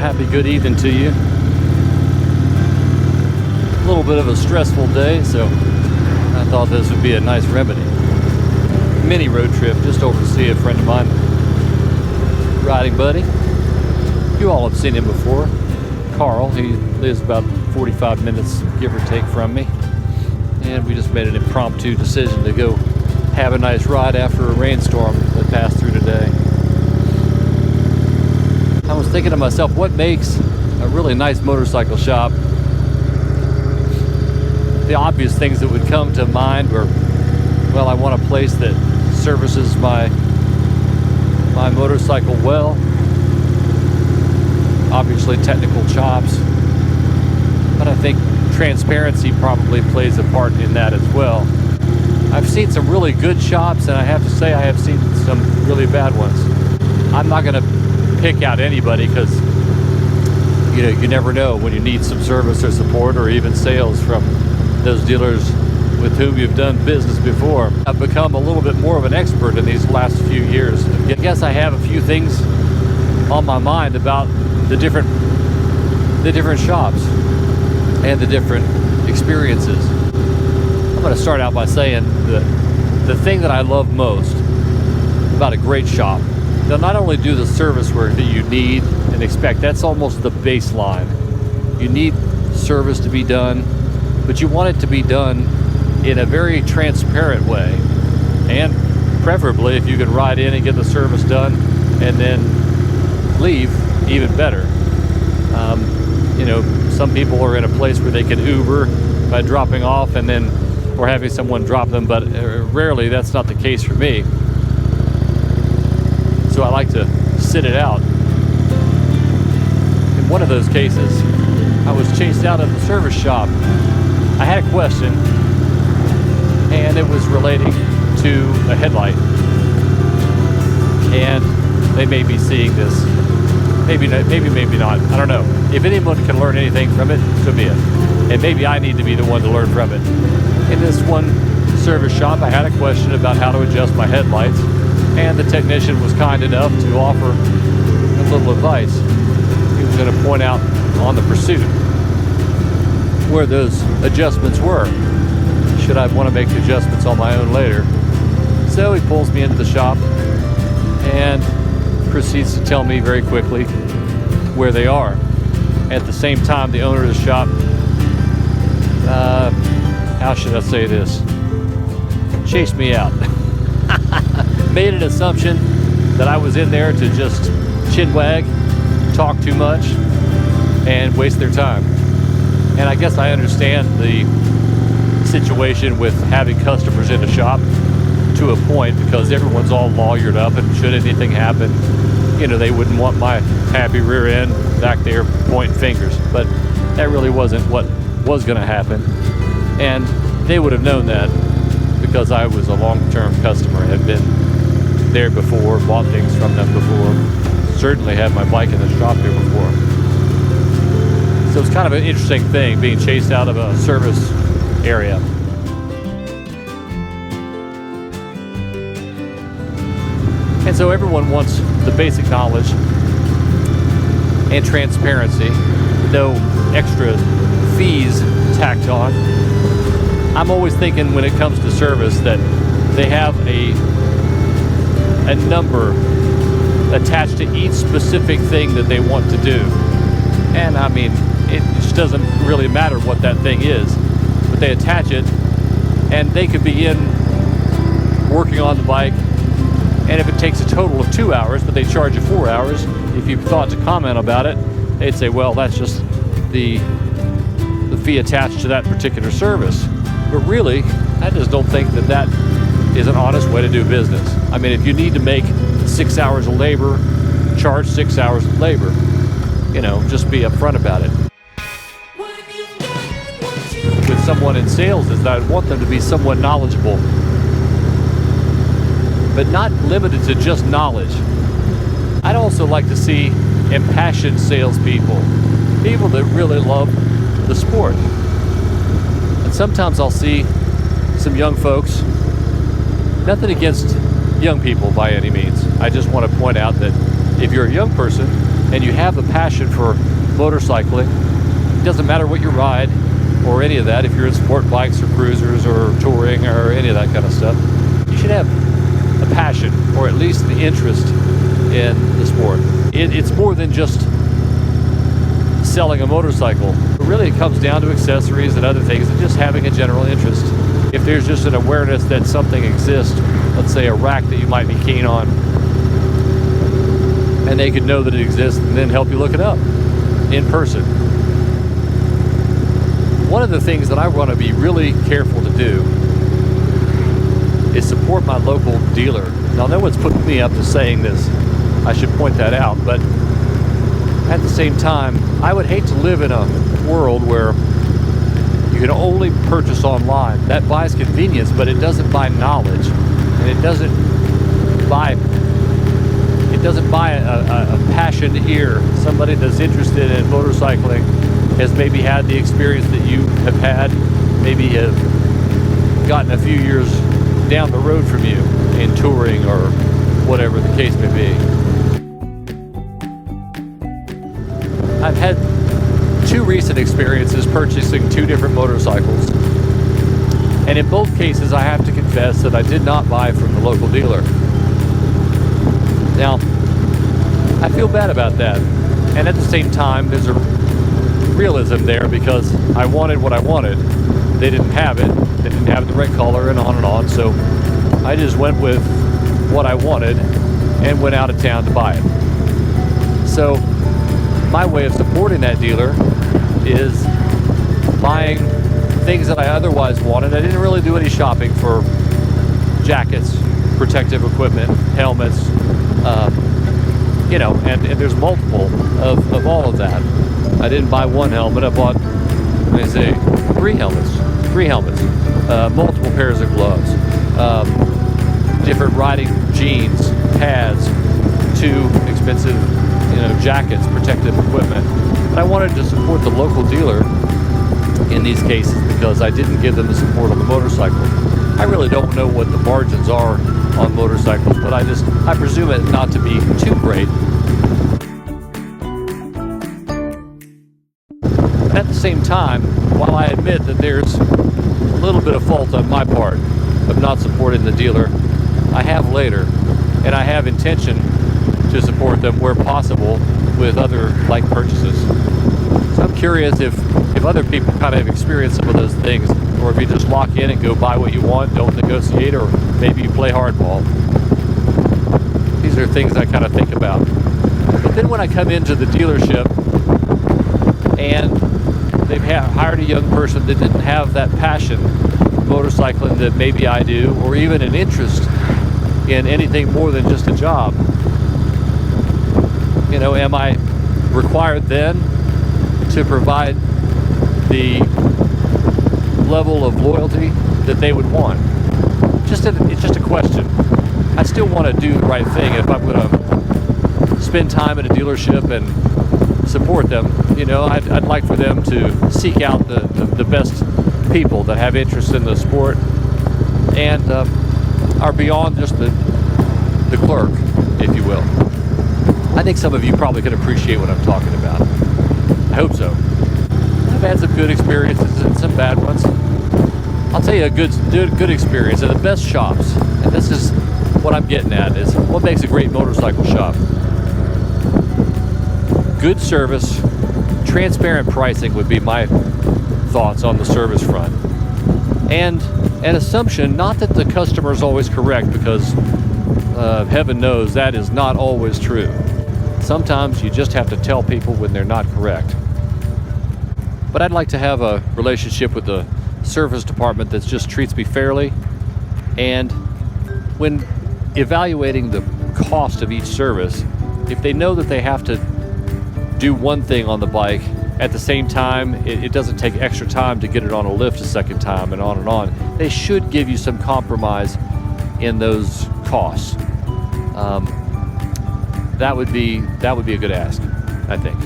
happy good evening to you. A little bit of a stressful day, so I thought this would be a nice remedy. Mini road trip just over to see a friend of mine, riding buddy. You all have seen him before. Carl, he lives about 45 minutes, give or take, from me. And we just made an impromptu decision to go have a nice ride after a rainstorm that passed through today. I was thinking to myself, what makes a really nice motorcycle shop? The obvious things that would come to mind were, well, I want a place that services my motorcycle well. Obviously technical chops, but I think transparency probably plays a part in that as well. I've seen some really good shops, and I have to say I have seen some really bad ones. I'm not going to pick out anybody because you never know when you need some service or support or even sales from those dealers with whom you've done business before. I've become a little bit more of an expert in these last few years. I guess I have a few things on my mind about the different shops and the different experiences. I'm going to start out by saying that the thing that I love most about a great shop, they'll not only do the service work that you need and expect, that's almost the baseline. You need service to be done, but you want it to be done in a very transparent way. And preferably, if you could ride in and get the service done and then leave, even better. Some people are in a place where they can Uber by dropping off and then, or having someone drop them, but rarely that's not the case for me. So I like to sit it out. In one of those cases, I was chased out of the service shop. I had a question, and it was relating to a headlight. And they may be seeing this. Maybe not, maybe not. I don't know. If anyone can learn anything from it, so be it. And maybe I need to be the one to learn from it. In this one service shop, I had a question about how to adjust my headlights, and the technician was kind enough to offer a little advice. He was going to point out on the Pursuit where those adjustments were. Should I want to make adjustments on my own later? So he pulls me into the shop and proceeds to tell me very quickly where they are. At the same time, the owner of the shop, how should I say this? Chased me out. Made an assumption that I was in there to just chinwag, talk too much, and waste their time. And I guess I understand the situation with having customers in a shop to a point, because everyone's all lawyered up, and should anything happen, they wouldn't want my happy rear end back there pointing fingers. But that really wasn't what was going to happen. And they would have known that because I was a long-term customer, had been there before, bought things from them before, certainly had my bike in the shop here before. So it's kind of an interesting thing, being chased out of a service area. And so everyone wants the basic knowledge and transparency, no extra fees tacked on. I'm always thinking when it comes to service that they have a number attached to each specific thing that they want to do. And I mean, it just doesn't really matter what that thing is, but they attach it, and they could begin working on the bike. And if it takes a total of 2 hours, but they charge you 4 hours, if you thought to comment about it, they'd say, well, that's just the fee attached to that particular service. But really, I just don't think that that is an honest way to do business. I mean, if you need to make 6 hours of labor, charge 6 hours of labor. Just be upfront about it. With someone in sales is that I want them to be somewhat knowledgeable, but not limited to just knowledge. I'd also like to see impassioned salespeople, people that really love the sport. And sometimes I'll see some young folks, nothing against young people by any means. I just want to point out that if you're a young person and you have a passion for motorcycling, it doesn't matter what you ride or any of that, if you're in sport bikes or cruisers or touring or any of that kind of stuff, you should have a passion, or at least the interest in the sport. It's more than just selling a motorcycle. Really, it comes down to accessories and other things, and just having a general interest. If there's just an awareness that something exists, let's say a rack that you might be keen on, and they could know that it exists and then help you look it up in person. One of the things that I want to be really careful to do is support my local dealer. Now, no one's putting me up to saying this, I should point that out, but at the same time, I would hate to live in a world where you can only purchase online. That buys convenience, but it doesn't buy knowledge, and it doesn't buy a passionate ear. Somebody that's interested in motorcycling has maybe had the experience that you have had, maybe have gotten a few years down the road from you in touring or whatever the case may be. I've had 2 recent experiences purchasing 2 different motorcycles, and in both cases I have to confess that I did not buy from the local dealer. Now, I feel bad about that, and at the same time there's a realism there, because I wanted what I wanted. They didn't have it, they didn't have the right color, and on, so I just went with what I wanted and went out of town to buy it. So my way of supporting that dealer is buying things that I otherwise wanted. I didn't really do any shopping for jackets, protective equipment, helmets, and there's multiple of all of that. I didn't buy one helmet, I bought, let me say, 3 helmets, multiple pairs of gloves, different riding jeans, pads, 2 expensive jackets, protective equipment. But I wanted to support the local dealer in these cases because I didn't give them the support on the motorcycle. I really don't know what the margins are on motorcycles, but I presume it not to be too great. At the same time, while I admit that there's a little bit of fault on my part of not supporting the dealer, I have later, and I have intention to support them where possible with other like purchases. So I'm curious if other people kind of experience some of those things, or if you just lock in and go buy what you want, don't negotiate, or maybe you play hardball. These are things I kind of think about. But then when I come into the dealership and they've hired a young person that didn't have that passion motorcycling that maybe I do, or even an interest in anything more than just a job, am I required then to provide the level of loyalty that they would want? It's just a question. I still want to do the right thing if I'm going to spend time at a dealership and support them. I'd like for them to seek out the best people that have interest in the sport and are beyond just the clerk, if you will. I think some of you probably can appreciate what I'm talking about. I hope so. I've had some good experiences and some bad ones. I'll tell you a good experience at the best shops, and this is what I'm getting at, is what makes a great motorcycle shop. Good service, transparent pricing would be my thoughts on the service front. And an assumption, not that the customer is always correct, because heaven knows that is not always true. Sometimes you just have to tell people when they're not correct. But I'd like to have a relationship with the service department that just treats me fairly, and when evaluating the cost of each service, if they know that they have to do one thing on the bike, at the same time it doesn't take extra time to get it on a lift a second time, and on, they should give you some compromise in those costs. That would be a good ask, I think.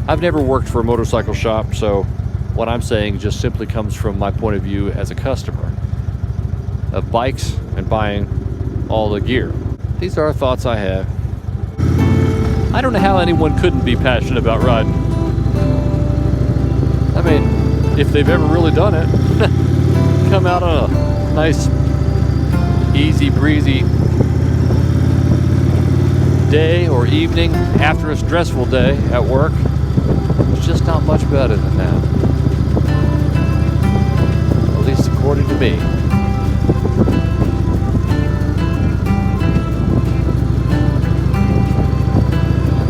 I've never worked for a motorcycle shop, so what I'm saying just simply comes from my point of view as a customer of bikes and buying all the gear. These are thoughts I have. I don't know how anyone couldn't be passionate about riding. I mean, if they've ever really done it, come out on a nice, easy breezy day or evening after a stressful day at work, it's just not much better than that. At least according to me.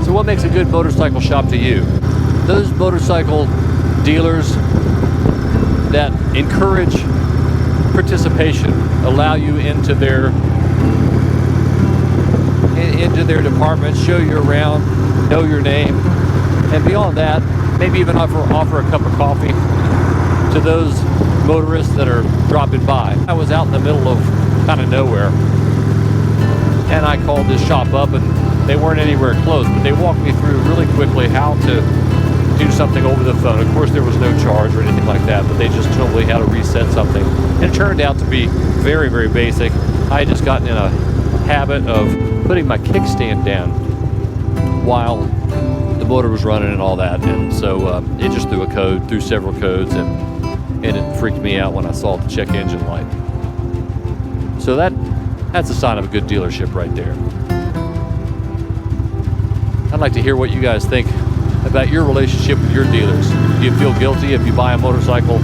So what makes a good motorcycle shop to you? Those motorcycle dealers that encourage participation, allow you into their departments, show you around, know your name, and beyond that, maybe even offer a cup of coffee to those motorists that are dropping by. I was out in the middle of kind of nowhere, and I called this shop up, and they weren't anywhere close, but they walked me through really quickly how to do something over the phone. Of course, there was no charge or anything like that, but they just told me how to reset something. And it turned out to be very, very basic. I had just gotten in a habit of putting my kickstand down while the motor was running and all that. And so it just threw several codes, and it freaked me out when I saw the check engine light. So that's a sign of a good dealership right there. I'd like to hear what you guys think about your relationship with your dealers. Do you feel guilty if you buy a motorcycle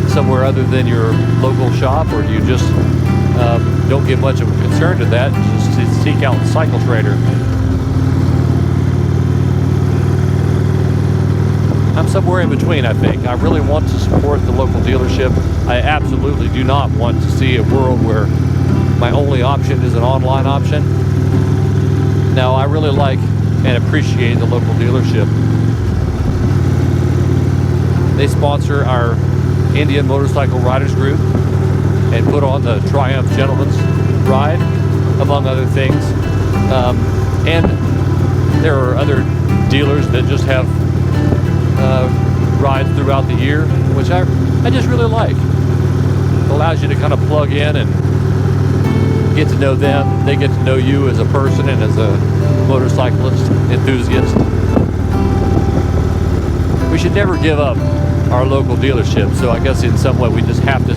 somewhere other than your local shop, or do you just don't give much of a concern to that, just seek out Cycle Trader? I'm somewhere in between, I think. I really want to support the local dealership. I absolutely do not want to see a world where my only option is an online option. Now, I really like and appreciate the local dealership. They sponsor our Indian Motorcycle Riders Group and put on the Triumph Gentleman's Ride, among other things. And there are other dealers that just have rides throughout the year, which I just really like. It allows you to kind of plug in and get to know them. They get to know you as a person and as a motorcyclist enthusiast. We should never give up our local dealership, so I guess in some way we just have to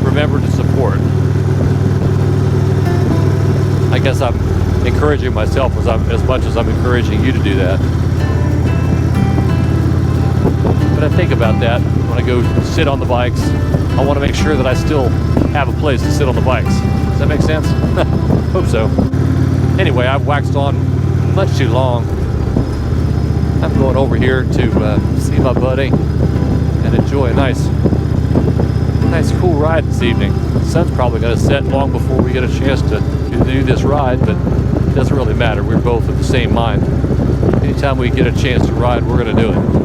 remember to support. I guess I'm encouraging myself as much as I'm encouraging you to do that. But I think about that when I go sit on the bikes. I want to make sure that I still have a place to sit on the bikes. Does that make sense? Hope so. Anyway, I've waxed on much too long. I'm going over here to see my buddy and enjoy a nice cool ride this evening. The sun's probably going to set long before we get a chance to do this ride, but it doesn't really matter. We're both of the same mind. Anytime we get a chance to ride, we're going to do it.